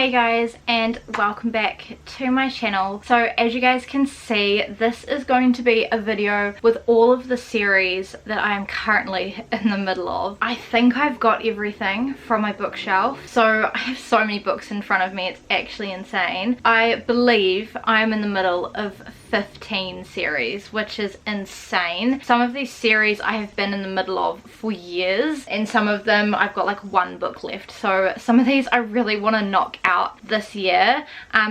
Hey guys, and welcome back to my channel. So as you guys can see, this is going to be a video with all of the series that I am currently in the middle of. I think I've got everything from my bookshelf, so I have so many books in front of me, it's actually insane. I believe I'm in the middle of 15 series, which is insane. Some of these series I have been in the middle of for years, and some of them I've got like one book left, so some of these I really want to knock out this year.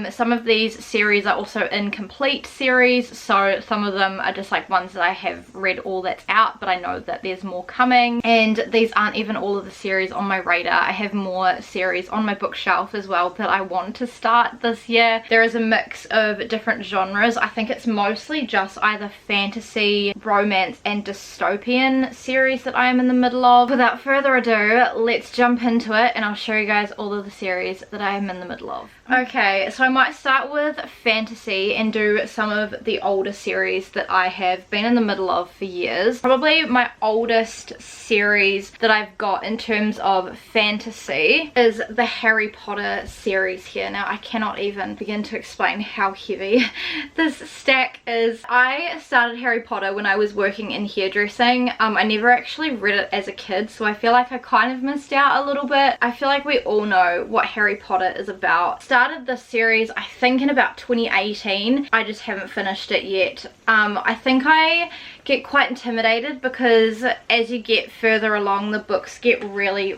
Some of these series are also incomplete series, so some of them are just like ones that I have read all that's out, but I know that there's more coming, and these aren't even all of the series on my radar. I have more series on my bookshelf as well that I want to start this year. There is a mix of different genres. I think it's mostly just either fantasy, romance and dystopian series that I am in the middle of. Without further ado, let's jump into it and I'll show you guys all of the series that I am in the middle of. Okay, so I might start with fantasy and do some of the older series that I have been in the middle of for years. Probably my oldest series that I've got in terms of fantasy is the Harry Potter series here. Now I cannot even begin to explain how heavy this stack is. I started Harry Potter when I was working in hairdressing. I never actually read it as a kid, so I feel like I kind of missed out a little bit. I feel like we all know what Harry Potter is about. Started this series I think in about 2018. I just haven't finished it yet. I think I get quite intimidated because as you get further along the books get really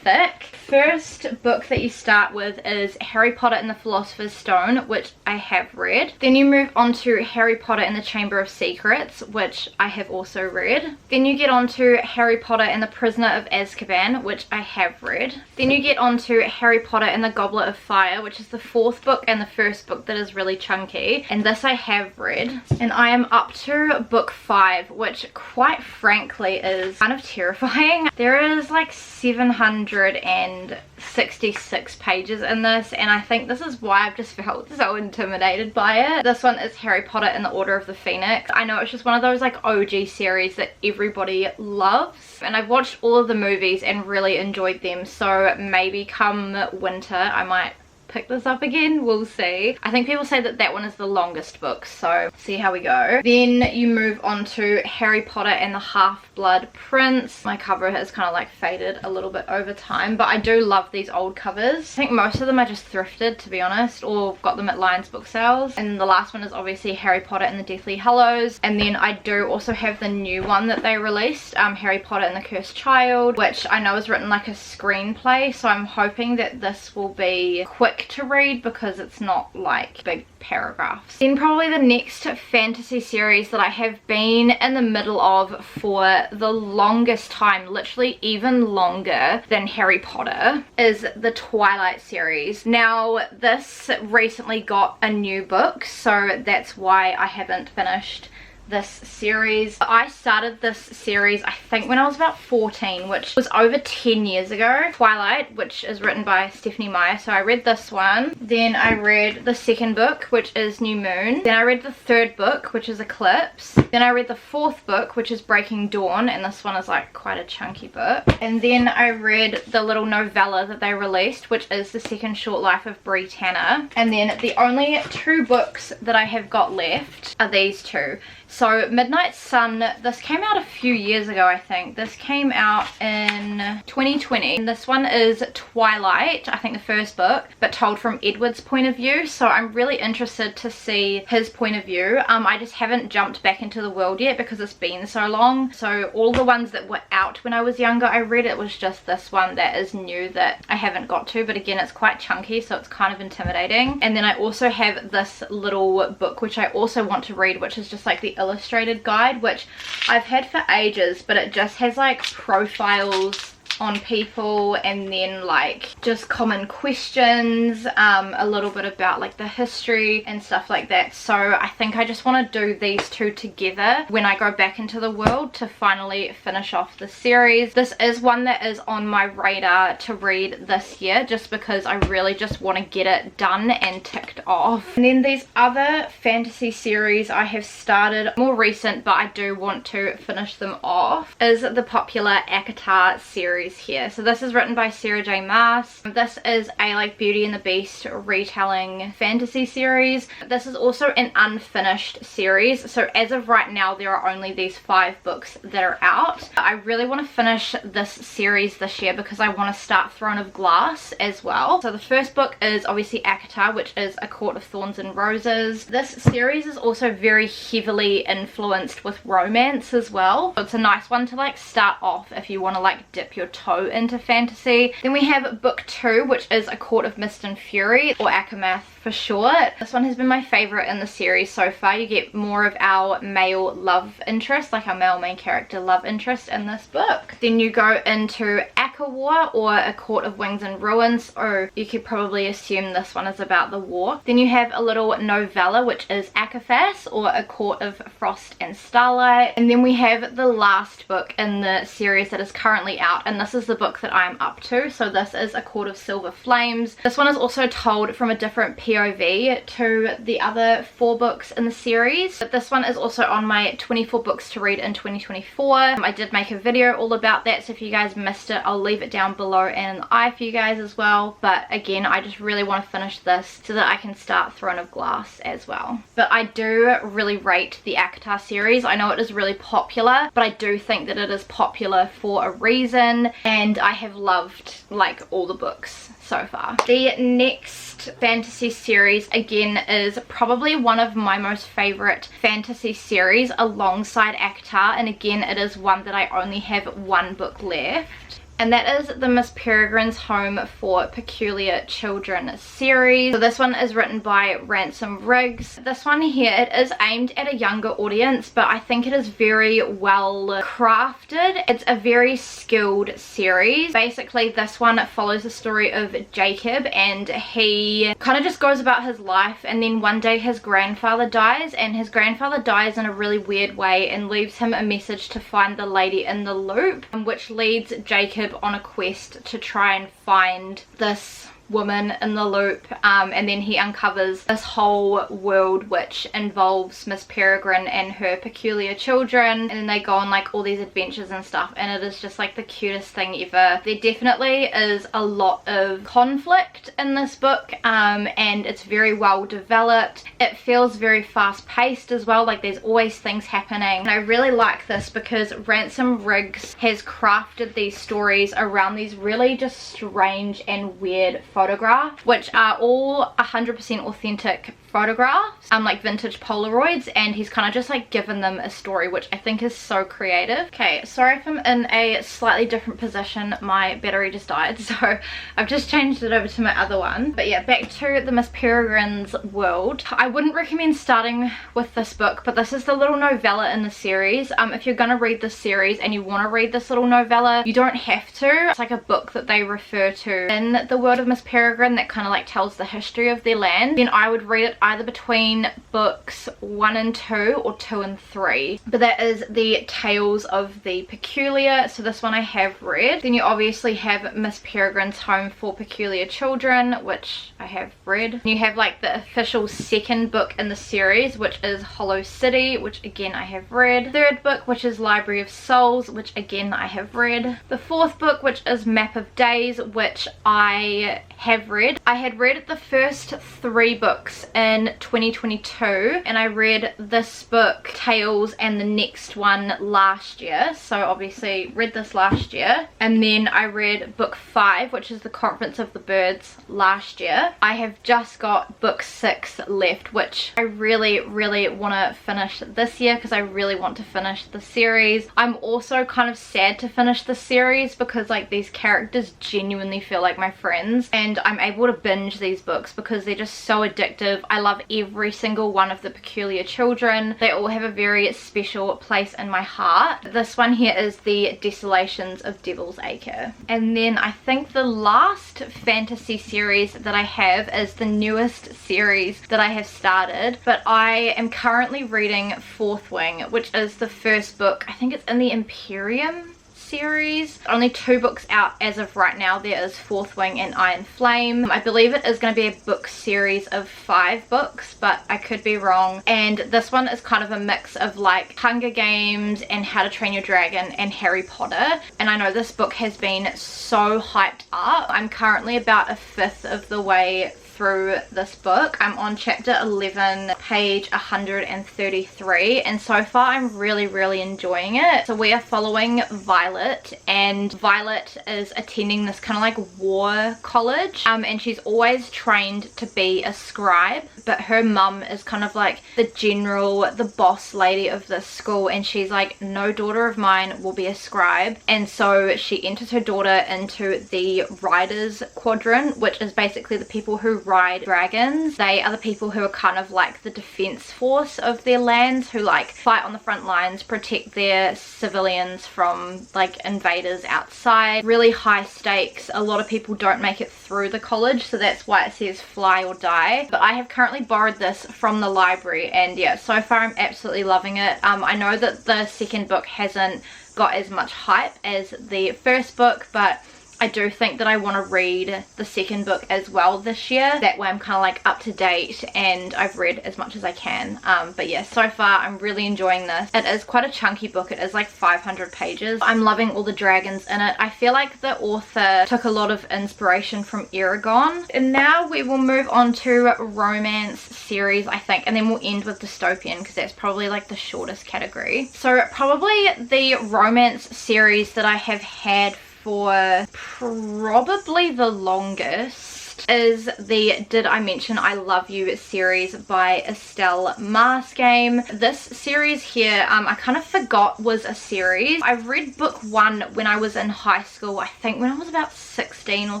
thick. First book that you start with is Harry Potter and the Philosopher's Stone, which I have read. Then you move on to Harry Potter and the Chamber of Secrets, which I have also read. Then you get on to Harry Potter and the Prisoner of Azkaban, which I have read. Then you get on to Harry Potter and the Goblet of Fire, which is the fourth book and the first book that is really chunky, and this I have read. And I am up to book 5, which quite frankly is kind of terrifying. There is like 766 pages in this, and I think this is why I've just felt so intimidated by it. This one is Harry Potter and the Order of the Phoenix. I know it's just one of those like OG series that everybody loves, and I've watched all of the movies and really enjoyed them, so maybe come winter I might pick this up again. We'll see. I think people say that that one is the longest book, so see how we go. Then you move on to Harry Potter and the Half-Blood Prince. My cover has kind of like faded a little bit over time, but I do love these old covers. I think most of them I just thrifted, to be honest, or got them at Lions book sales. And the last one is obviously Harry Potter and the Deathly Hallows, and then I do also have the new one that they released, Harry Potter and the Cursed Child, which I know is written like a screenplay, so I'm hoping that this will be quick to read because it's not like big paragraphs. Then probably the next fantasy series that I have been in the middle of for the longest time, literally even longer than Harry Potter, is the Twilight series. Now this recently got a new book, so that's why I haven't finished this series. I started this series I think when I was about 14, which was over 10 years ago. Twilight, which is written by Stephanie Meyer, so I read this one. Then I read the second book, which is New Moon. Then I read the third book, which is Eclipse. Then I read the fourth book, which is Breaking Dawn, and this one is like quite a chunky book. And then I read the little novella that they released, which is The Second Short Life of Brie Tanner. And then the only two books that I have got left are these two. So Midnight Sun, this came out a few years ago, I think. This came out in 2020. And this one is Twilight, I think the first book, but told from Edward's point of view. So I'm really interested to see his point of view. I just haven't jumped back into the world yet because it's been so long. So all the ones that were out when I was younger I read. It was just this one that is new that I haven't got to, but again it's quite chunky, so it's kind of intimidating. And then I also have this little book which I also want to read, which is just like the illustrated guide, which I've had for ages, but it just has like profiles on people and then like just common questions, a little bit about like the history and stuff like that. So I think I just want to do these two together when I go back into the world to finally finish off the series. This is one that is on my radar to read this year just because I really just want to get it done and ticked off. And then these other fantasy series I have started, more recent but I do want to finish them off, is the popular ACOTAR series series here. So this is written by Sarah J Maas. This is a like Beauty and the Beast retelling fantasy series. This is also an unfinished series, so as of right now there are only these 5 books that are out. I really want to finish this series this year because I want to start Throne of Glass as well. So the first book is obviously ACOTAR, which is A Court of Thorns and Roses. This series is also very heavily influenced with romance as well. So it's a nice one to like start off if you want to like dip your toe into fantasy. Then we have book 2, which is A Court of Mist and Fury, or Akamath for short. This one has been my favorite in the series so far. You get more of our male love interest, like our male main character love interest in this book. Then you go into Akawar, or A Court of Wings and Ruins, or you could probably assume this one is about the war. Then you have a little novella, which is Akaphas, or A Court of Frost and Starlight. And then we have the last book in the series that is currently out, and this is the book that I'm up to. So this is A Court of Silver Flames. This one is also told from a different POV to the other 4 books in the series, but this one is also on my 24 books to read in 2024. I did make a video all about that, so if you guys missed it, I'll leave it down below and in the eye for you guys as well. But again, I just really want to finish this so that I can start Throne of Glass as well. But I do really rate the ACOTAR series. I know it is really popular, but I do think that it is popular for a reason, and I have loved like all the books so far. The next fantasy series again is probably one of my most favorite fantasy series alongside ACOTAR, and again it is one that I only have 1 book left. And that is the Miss Peregrine's Home for Peculiar Children series. So this one is written by Ransom Riggs. This one here, it is aimed at a younger audience, but I think it is very well crafted. It's a very skilled series. Basically, this one follows the story of Jacob, and he kind of just goes about his life, and then one day his grandfather dies, and his grandfather dies in a really weird way and leaves him a message to find the lady in the loop, which leads Jacob on a quest to try and find this woman in the loop, and then he uncovers this whole world which involves Miss Peregrine and her peculiar children, and then they go on like all these adventures and stuff, and it is just like the cutest thing ever. There definitely is a lot of conflict in this book, and it's very well developed. It feels very fast paced as well, like there's always things happening, and I really like this because Ransom Riggs has crafted these stories around these really just strange and weird photographs, which are all 100% authentic photographs, like vintage Polaroids, and he's kind of just like given them a story, which I think is so creative. Okay, sorry if I'm in a slightly different position, my battery just died, so I've just changed it over to my other one. But yeah, back to the Miss Peregrine's world. I wouldn't recommend starting with this book, but this is the little novella in the series. If you're gonna read this series and you want to read this little novella, you don't have to. It's like a book that they refer to in the world of Miss Peregrine that kind of like tells the history of their land. Then I would read it either between books 1 and 2 or 2 and 3. But that is the Tales of the Peculiar, so this one I have read. Then you obviously have Miss Peregrine's Home for Peculiar Children, which I have read. You have like the official second book in the series, which is Hollow City, which again I have read. Third book, which is Library of Souls, which again I have read. The fourth book, which is Map of Days, which I have read. I had read the first 3 books in 2022, and I read this book Tales and the next one last year, so obviously read this last year. And then I read book 5, which is The Conference of the Birds, last year. I have just got book 6 left, which I really want to finish this year because I really want to finish the series. I'm also kind of sad to finish the series because like these characters genuinely feel like my friends, and I'm able to binge these books because they're just so addictive. I love every single one of the Peculiar Children. They all have a very special place in my heart. This one here is The Desolations of Devil's Acre. And then I think the last fantasy series that I have is the newest series that I have started, but I am currently reading Fourth Wing, which is the first book. I think it's in the Imperium series. Only 2 books out as of right now. There is Fourth Wing and Iron Flame. I believe it is going to be a book series of 5 books, but I could be wrong. And this one is kind of a mix of like Hunger Games and How to Train Your Dragon and Harry Potter. And I know this book has been so hyped up. I'm currently about a fifth of the way through this book. I'm on chapter 11, page 133, and so far I'm really enjoying it. So we are following Violet, and Violet is attending this kind of like war college, and she's always trained to be a scribe, but her mum is kind of like the boss lady of this school, and she's like, no daughter of mine will be a scribe. And so she enters her daughter into the riders quadrant, which is basically the people who ride dragons. They are the people who are kind of like the defense force of their lands, who like fight on the front lines, protect their civilians from like invaders outside. Really high stakes. A lot of people don't make it through the college, so that's why it says fly or die. But I have currently borrowed this from the library, and yeah, so far I'm absolutely loving it. I know that the second book hasn't got as much hype as the first book, but I do think that I want to read the second book as well this year. That way I'm kind of like up to date and I've read as much as I can. But yeah, so far I'm really enjoying this. It is quite a chunky book. It is like 500 pages. I'm loving all the dragons in it. I feel like the author took a lot of inspiration from Eragon. And now we will move on to romance series, I think, and then we'll end with dystopian because that's probably like the shortest category. So probably the romance series that I have had for probably the longest is the Did I Mention I Love You series by Estelle Marsgame. This series here, I kind of forgot was a series. I read book 1 when I was in high school, I think when I was about 16 or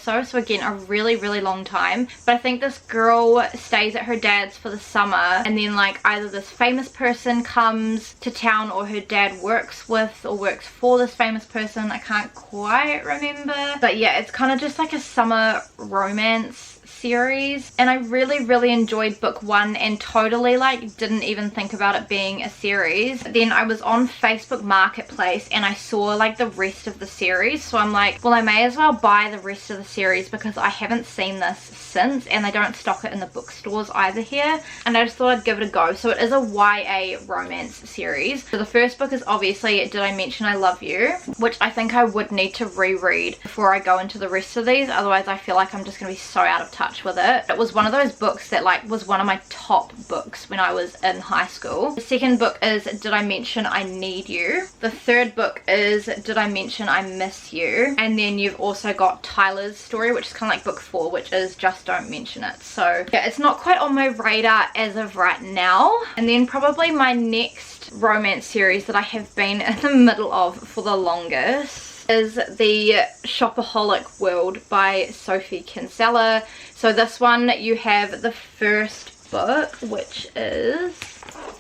so again a really long time. But I think this girl stays at her dad's for the summer, and then like either this famous person comes to town or her dad works with or works for this famous person. I can't quite remember, but yeah, it's kind of just like a summer romance series, and I really enjoyed book 1 and totally like didn't even think about it being a series. Then I was on Facebook Marketplace and I saw like the rest of the series, so I'm like, well, I may as well buy the rest of the series because I haven't seen this since, and they don't stock it in the bookstores either here, and I just thought I'd give it a go. So it is a YA romance series. So the first book is obviously Did I Mention I Love You, which I think I would need to reread before I go into the rest of these, otherwise I feel like I'm just gonna be so out of touch with it. It was one of those books that like was one of my top books when I was in high school. The second book is Did I Mention I Need You. The third book is Did I Mention I Miss You. And then you've also got Tyler's Story, which is kind of like book 4, which is Just Don't Mention It. So yeah, it's not quite on my radar as of right now. And then probably my next romance series that I have been in the middle of for the longest is the Shopaholic World by Sophie Kinsella. So this one, you have the first book, which is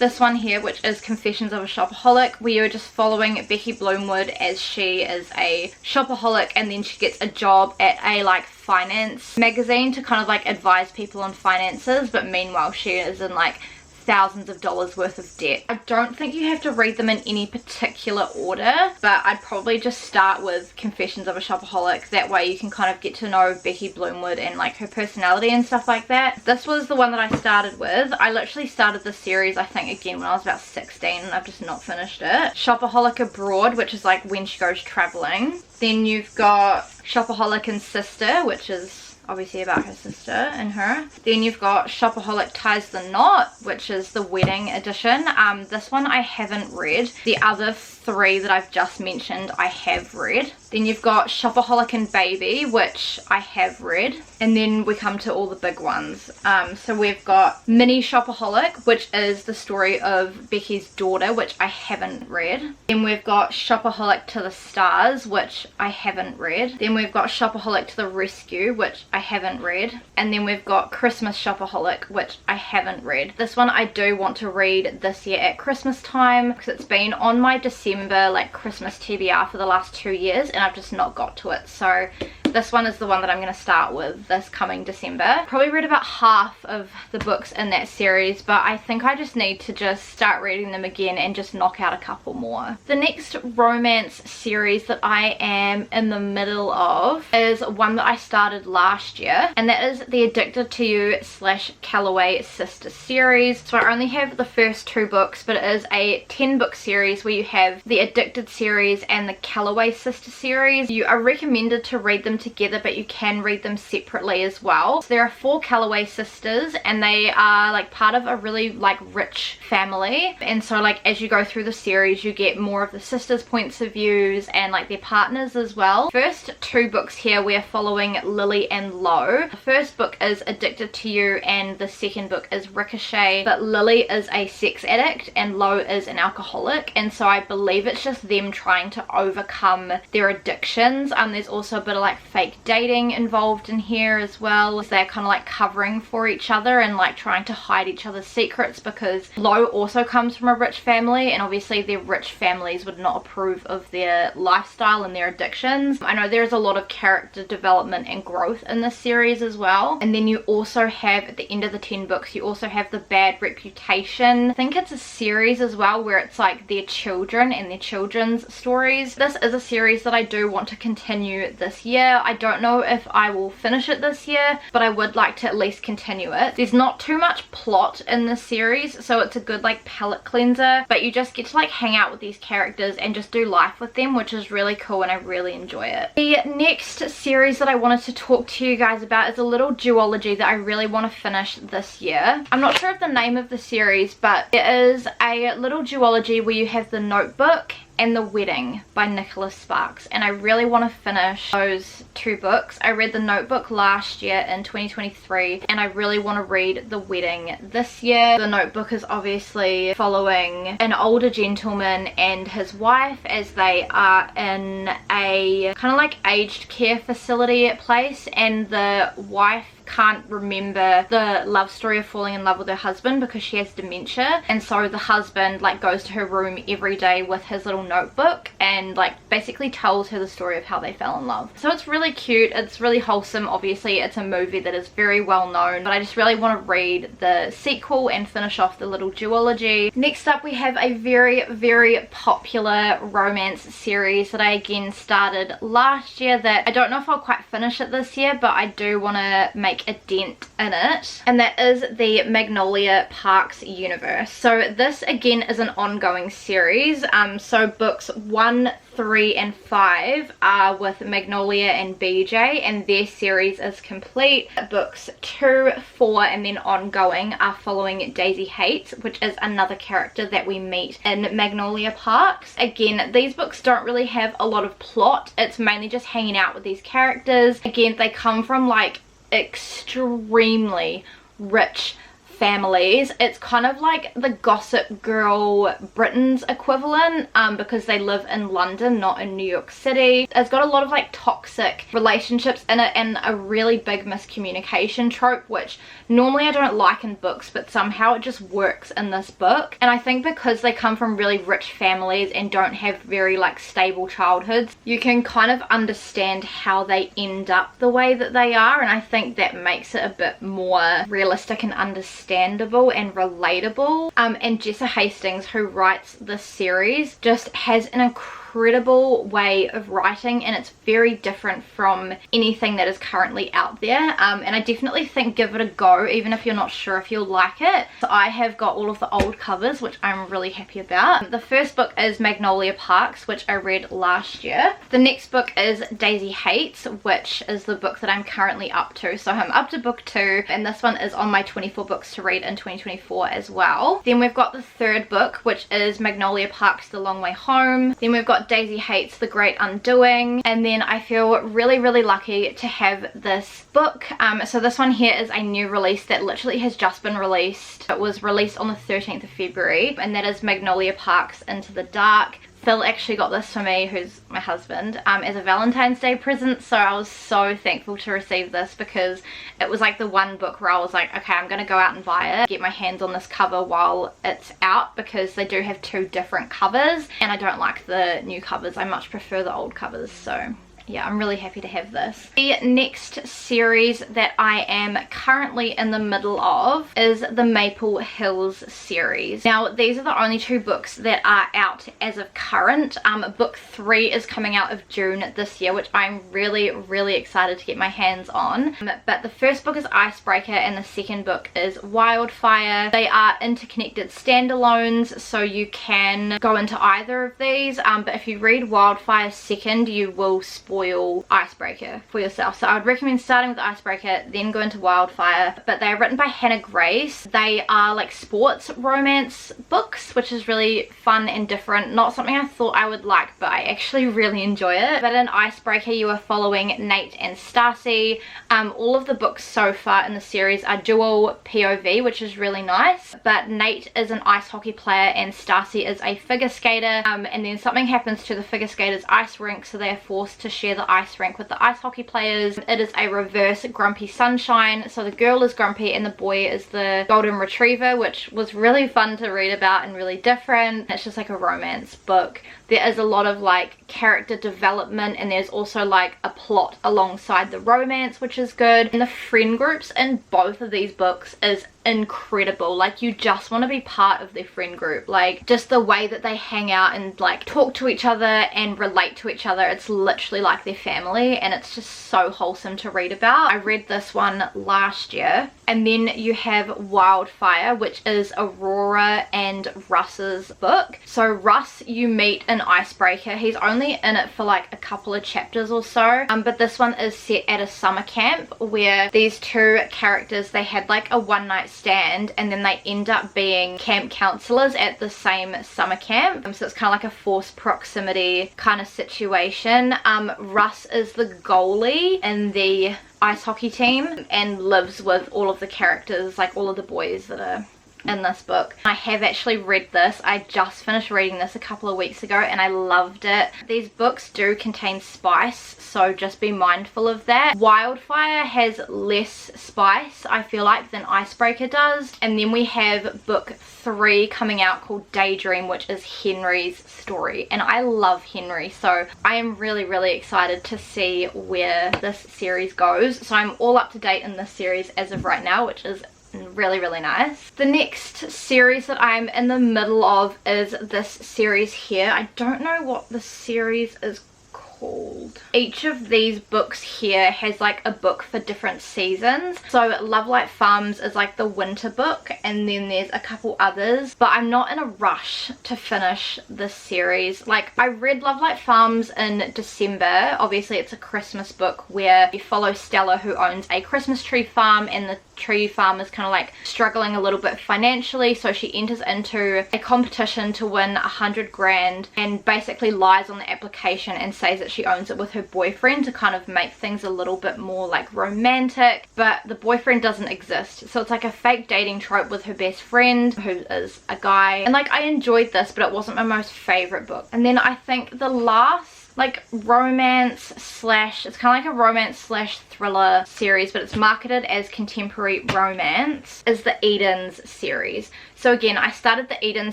this one here, which is Confessions of a Shopaholic, where you're just following Becky Bloomwood as she is a shopaholic, and then she gets a job at a like finance magazine to kind of like advise people on finances, but meanwhile she is in like thousands of dollars worth of debt. I don't think you have to read them in any particular order, but I'd probably just start with Confessions of a Shopaholic. That way you can kind of get to know Becky Bloomwood and like her personality and stuff like that. This was the one that I started with. I literally started this series I think again when I was about 16, and I've just not finished it. Shopaholic Abroad, which is like when she goes traveling. Then you've got Shopaholic and Sister, which is obviously about her sister and her. Then you've got Shopaholic Ties the Knot, which is the wedding edition. This one I haven't read. The other 3 that I've just mentioned I have read. Then you've got Shopaholic and Baby, which I have read. And then we come to all the big ones. So we've got Mini Shopaholic, which is the story of Becky's daughter, which I haven't read. Then we've got Shopaholic to the Stars, which I haven't read. Then we've got Shopaholic to the Rescue, which I haven't read. And then we've got Christmas Shopaholic, which I haven't read. This one I do want to read this year at Christmas time, because it's been on my December like Christmas TBR for the last 2 years and I've just not got to it. So This one is the one that I'm going to start with this coming December. Probably read about half of the books in that series, but I think I just need to just start reading them again and just knock out a couple more. The next romance series that I am in the middle of is one that I started last year, and that is the Addicted to You / Calloway sister series. So I only have the first 2 books, but it is a 10-book series where you have the Addicted series and the Calloway sister series. You are recommended to read them together, but you can read them separately as well. So there are 4 Calloway sisters, and they are like part of a really like rich family, and so like as you go through the series you get more of the sisters' points of views and like their partners as well. First 2 books here we're following Lily and Lo. The first book is Addicted to You and the second book is Ricochet, but Lily is a sex addict and Lo is an alcoholic, and so I believe it's just them trying to overcome their addictions. There's also a bit of like fake dating involved in here as well, so they're kind of like covering for each other and like trying to hide each other's secrets, because Lo also comes from a rich family and obviously their rich families would not approve of their lifestyle and their addictions. I know there's a lot of character development and growth in this series as well. And then you also have, at the end of the 10 books, you also have the Bad Reputation. I think it's a series as well where it's like their children and their children's stories. This is a series that I do want to continue this year. I don't know if I will finish it this year, but I would like to at least continue it. There's not too much plot in this series, so it's a good like palate cleanser, but you just get to like hang out with these characters and just do life with them, which is really cool and I really enjoy it. The next series that I wanted to talk to you guys about is a little duology that I really want to finish this year. I'm not sure of the name of the series, but it is a little duology where you have The Notebook and The Wedding by Nicholas Sparks, and I really want to finish those 2 books. I read The Notebook last year in 2023 and I really want to read The Wedding this year. The Notebook is obviously following an older gentleman and his wife as they are in a kind of like aged care facility place, and the wife can't remember the love story of falling in love with her husband because she has dementia, and so the husband like goes to her room every day with his little notebook and like basically tells her the story of how they fell in love. So it's really cute, it's really wholesome. Obviously it's a movie that is very well known, but I just really want to read the sequel and finish off the little duology. Next up we have a very popular romance series that I again started last year that I don't know if I'll quite finish it this year, but I do want to make a dent in it, and that is the Magnolia Parks universe. So this again is an ongoing series. So books 1, 3 and 5 are with Magnolia and BJ, and their series is complete. Books 2, 4 and then ongoing are following Daisy Hates, which is another character that we meet in Magnolia Parks. Again, these books don't really have a lot of plot, it's mainly just hanging out with these characters. Again, they come from like extremely rich families. It's kind of like the Gossip Girl Britain's equivalent, because they live in London, not in New York City. It's got a lot of like toxic relationships in it and a really big miscommunication trope, which normally I don't like in books, but somehow it just works in this book. And I think because they come from really rich families and don't have very like stable childhoods, you can kind of understand how they end up the way that they are, and I think that makes it a bit more realistic and understandable and relatable. And Jessa Hastings, who writes this series, just has an incredible way of writing, and it's very different from anything that is currently out there. And I definitely think give it a go, even if you're not sure if you'll like it. So I have got all of the old covers, which I'm really happy about. The first book is Magnolia Parks, which I read last year. The next book is Daisy Hates, which is the book that I'm currently up to. So I'm up to book 2, and this one is on my 24 books to read in 2024 as well. Then we've got the third book, which is Magnolia Parks The Long Way Home. Then we've got Daisy Hates The Great Undoing, and then I feel really lucky to have this book. So this one here is a new release that literally has just been released. It was released on the 13th of February, and that is Magnolia Parks Into the Dark. Phil actually got this for me, who's my husband, as a Valentine's Day present, so I was so thankful to receive this because it was like the one book where I was like, okay, I'm gonna go out and buy it, get my hands on this cover while it's out, because they do have 2 different covers and I don't like the new covers. I much prefer the old covers, so yeah, I'm really happy to have this. The next series that I am currently in the middle of is the Maple Hills series. Now, these are the only 2 books that are out as of current. Book 3 is coming out of June this year, which I'm really excited to get my hands on. But the first book is Icebreaker and the second book is Wildfire. They are interconnected standalones, so you can go into either of these. But if you read Wildfire second, you will spoil Icebreaker for yourself. So I would recommend starting with Icebreaker, then go into Wildfire. But they are written by Hannah Grace. They are like sports romance books, which is really fun and different. Not something I thought I would like, but I actually really enjoy it. But in Icebreaker, you are following Nate and Stacy. All of the books so far in the series are dual POV, which is really nice. But Nate is an ice hockey player and Stacy is a figure skater. And then something happens to the figure skater's ice rink, so they are forced to share the ice rink with the ice hockey players. It is a reverse Grumpy Sunshine, so the girl is grumpy and the boy is the golden retriever, which was really fun to read about and really different. It's just like a romance book. There is a lot of like character development, and there's also like a plot alongside the romance, which is good. And the friend groups in both of these books is incredible. Like, you just want to be part of their friend group. Like, just the way that they hang out and like talk to each other and relate to each other, it's literally like their family, and it's just so wholesome to read about. I read this one last year. And then you have Wildfire, which is Aurora and Russ's book. So Russ you meet in Icebreaker. He's only in it for like a couple of chapters or so, but this one is set at a summer camp where these 2 characters, they had like a one-night stand and then they end up being camp counselors at the same summer camp. So it's kind of like a forced proximity kind of situation. Russ is the goalie in the ice hockey team and lives with all of the characters, like all of the boys that are in this book. I have actually read this. I just finished reading this a couple of weeks ago and I loved it. These books do contain spice, so just be mindful of that. Wildfire has less spice, I feel like, than Icebreaker does. And then we have book 3 coming out called Daydream, which is Henry's story, and I love Henry, so I am really excited to see where this series goes. So I'm all up to date in this series as of right now, which is really nice. The next series that I'm in the middle of is this series here. I don't know what the series is called. Each of these books here has like a book for different seasons. So Love Light Farms is like the winter book, and then there's a couple others, but I'm not in a rush to finish this series. Like, I read Love Light Farms in December. Obviously it's a Christmas book where you follow Stella, who owns a Christmas tree farm, and the tree farm is kind of like struggling a little bit financially, so she enters into a competition to win 100 grand and basically lies on the application and says that she owns it with her boyfriend to kind of make things a little bit more like romantic, but the boyfriend doesn't exist. So it's like a fake dating trope with her best friend who is a guy, and like I enjoyed this, but it wasn't my most favorite book. And then I think the last like romance slash, it's kind of like a romance slash thriller series, but it's marketed as contemporary romance, is the Edens series. So again, I started the Eden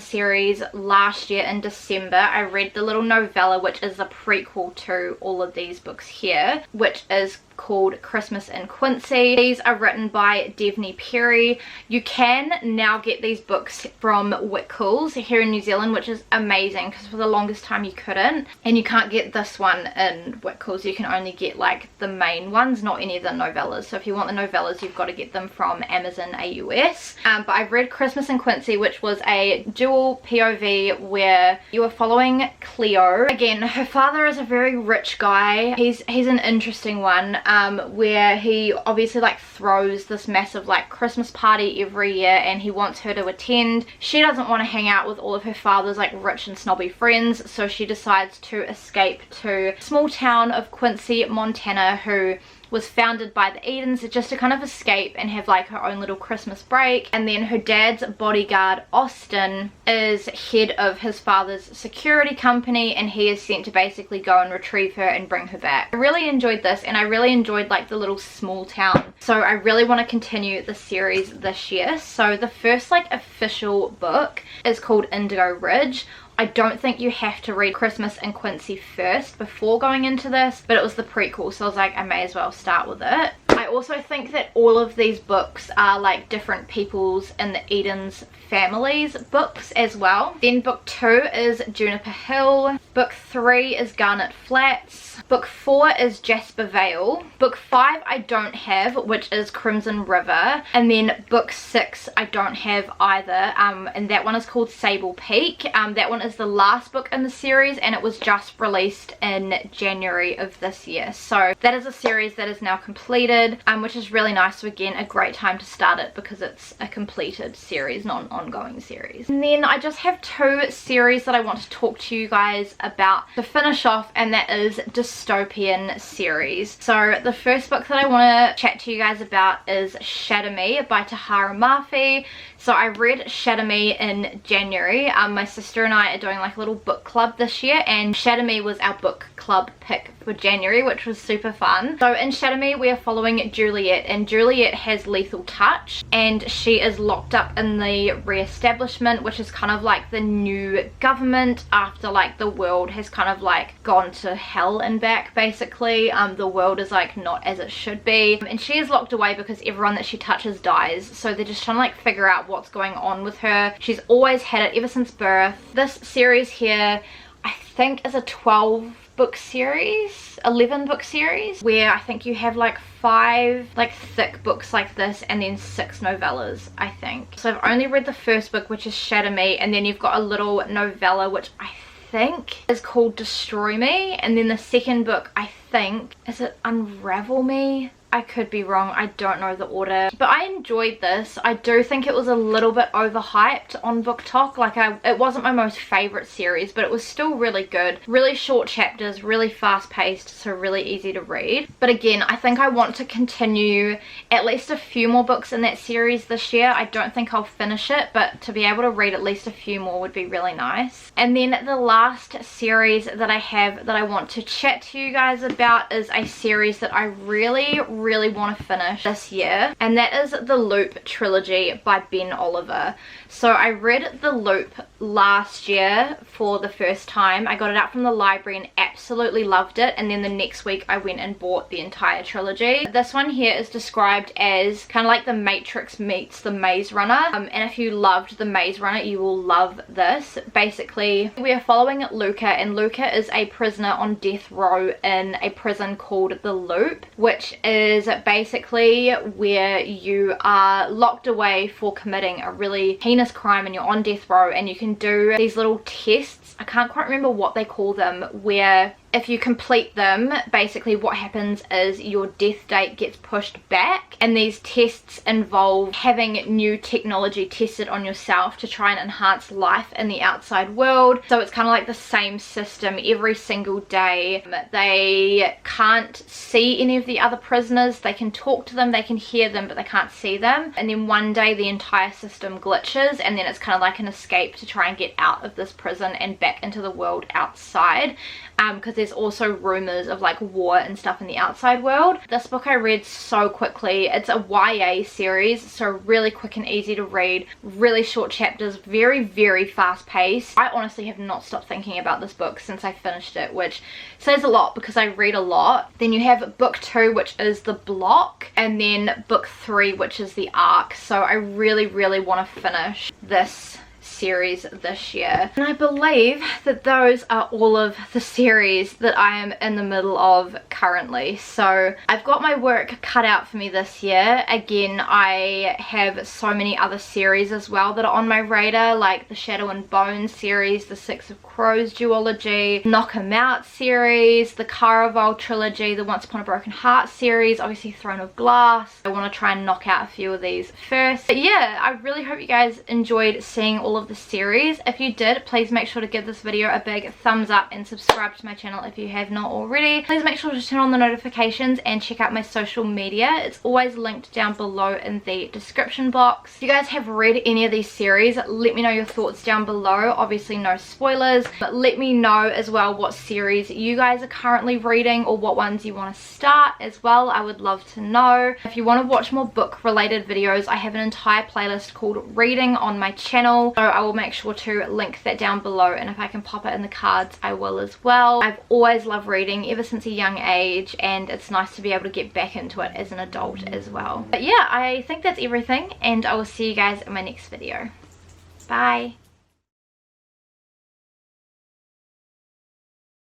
series last year in December. I read the little novella, which is the prequel to all of these books here, which is called Christmas in Quincy. These are written by Devney Perry. You can now get these books from Whitcoulls here in New Zealand, which is amazing because for the longest time you couldn't. And you can't get this one in Whitcoulls. You can only get like the main ones, not any of the novellas. So if you want the novellas, you've got to get them from Amazon AUS. But I've read Christmas in Quincy, which was a dual POV where you were following Cleo. Again, her father is a very rich guy. He's an interesting one. Where he obviously like throws this massive like Christmas party every year and he wants her to attend. She doesn't want to hang out with all of her father's like rich and snobby friends, so she decides to escape to a small town of Quincy, Montana, who was founded by the Edens just to kind of escape and have like her own little Christmas break. And then her dad's bodyguard Austin is head of his father's security company, and he is sent to basically go and retrieve her and bring her back. I really enjoyed this, and I really enjoyed like the little small town, so I really want to continue the series this year. So the first like official book is called Indigo Ridge. I don't think you have to read Christmas in Quincy first before going into this, but it was the prequel, so I was like, I may as well start with it. I also think that all of these books are like different people's in the Eden's families books as well. Then book 2 is Juniper Hill, book 3 is Garnet Flats, book 4 is Jasper Vale, book 5 I don't have, which is Crimson River, and then book 6 I don't have either, and that one is called Sable Peak. That one is the last book in the series, and it was just released in January of this year, so that is a series that is now completed, which is really nice. So again, a great time to start it because it's a completed series, not an ongoing series. And then I just have 2 series that I want to talk to you guys about to finish off, and that is Dystopian series. So the first book that I want to chat to you guys about is Shatter Me by Tahara Murphy. So I read Shatter Me in January. My sister and I are doing like a little book club this year, and Shatter Me was our book club pick for January, which was super fun. So in Shatter Me we are following Juliet, and Juliet has lethal touch, and she is locked up in the re-establishment, which is kind of like the new government after like the world has kind of like gone to hell and back basically. The world is like not as it should be, and she is locked away because everyone that she touches dies, so they're just trying to like figure out what's going on with her. She's always had it ever since birth. This series here I think is a 12 book series, 11 book series, where I think you have like 5 like thick books like this and then 6 novellas, I think. So I've only read the first book, which is Shatter Me, and then you've got a little novella which I think is called Destroy Me, and then the second book I think, is it Unravel Me? I could be wrong, I don't know the order, but I enjoyed this. I do think it was a little bit overhyped on BookTok. Like it wasn't my most favorite series, but it was still really good. Really short chapters, really fast paced, so really easy to read. But again, I think I want to continue at least a few more books in that series this year. I don't think I'll finish it, but to be able to read at least a few more would be really nice. And then the last series that I have that I want to chat to you guys about is a series that I really want to finish this year, and that is the Loop trilogy by Ben Oliver. So I read the Loop last year for the first time. I got it out from the library and absolutely loved it, and then the next week I went and bought the entire trilogy. This one here is described as kind of like the Matrix meets the Maze Runner, and if you loved the Maze Runner you will love this. Basically we are following Luca, and Luca is a prisoner on death row in a prison called the Loop, which is basically where you are locked away for committing a really heinous crime and you're on death row, and you can do these little tests. I can't quite remember what they call them, where if you complete them, basically what happens is your death date gets pushed back, and these tests involve having new technology tested on yourself to try and enhance life in the outside world. So it's kind of like the same system every single day. They can't see any of the other prisoners. They can talk to them, they can hear them, but they can't see them. And then one day the entire system glitches, and then it's kind of like an escape to try and get out of this prison and back into the world outside. Because there's also rumors of like war and stuff in the outside world. This book I read so quickly. It's a YA series, so really quick and easy to read, really short chapters, very fast paced. I honestly have not stopped thinking about this book since I finished it, which says a lot because I read a lot. Then you have book 2, which is The Block, and then book 3, which is The Ark. So I really want to finish this series this year, and I believe that those are all of the series that I am in the middle of currently. So I've got my work cut out for me this year. Again, I have so many other series as well that are on my radar, like the Shadow and Bone series, the Six of Crows duology, Knock 'Em Out series, the Caraval trilogy, the Once Upon a Broken Heart series, obviously Throne of Glass. I want to try and knock out a few of these first. But yeah, I really hope you guys enjoyed seeing all of the series. If you did, please make sure to give this video a big thumbs up and subscribe to my channel if you have not already. Please make sure to turn on the notifications and check out my social media. It's always linked down below in the description box. If you guys have read any of these series, let me know your thoughts down below. Obviously no spoilers, but let me know as well what series you guys are currently reading or what ones you want to start as well. I would love to know. If you want to watch more book related videos, I have an entire playlist called Reading on my channel. So I will make sure to link that down below, and if I can pop it in the cards I will as well. I've always loved reading ever since a young age, and it's nice to be able to get back into it as an adult as well. But yeah, I think that's everything, and I will see you guys in my next video. Bye.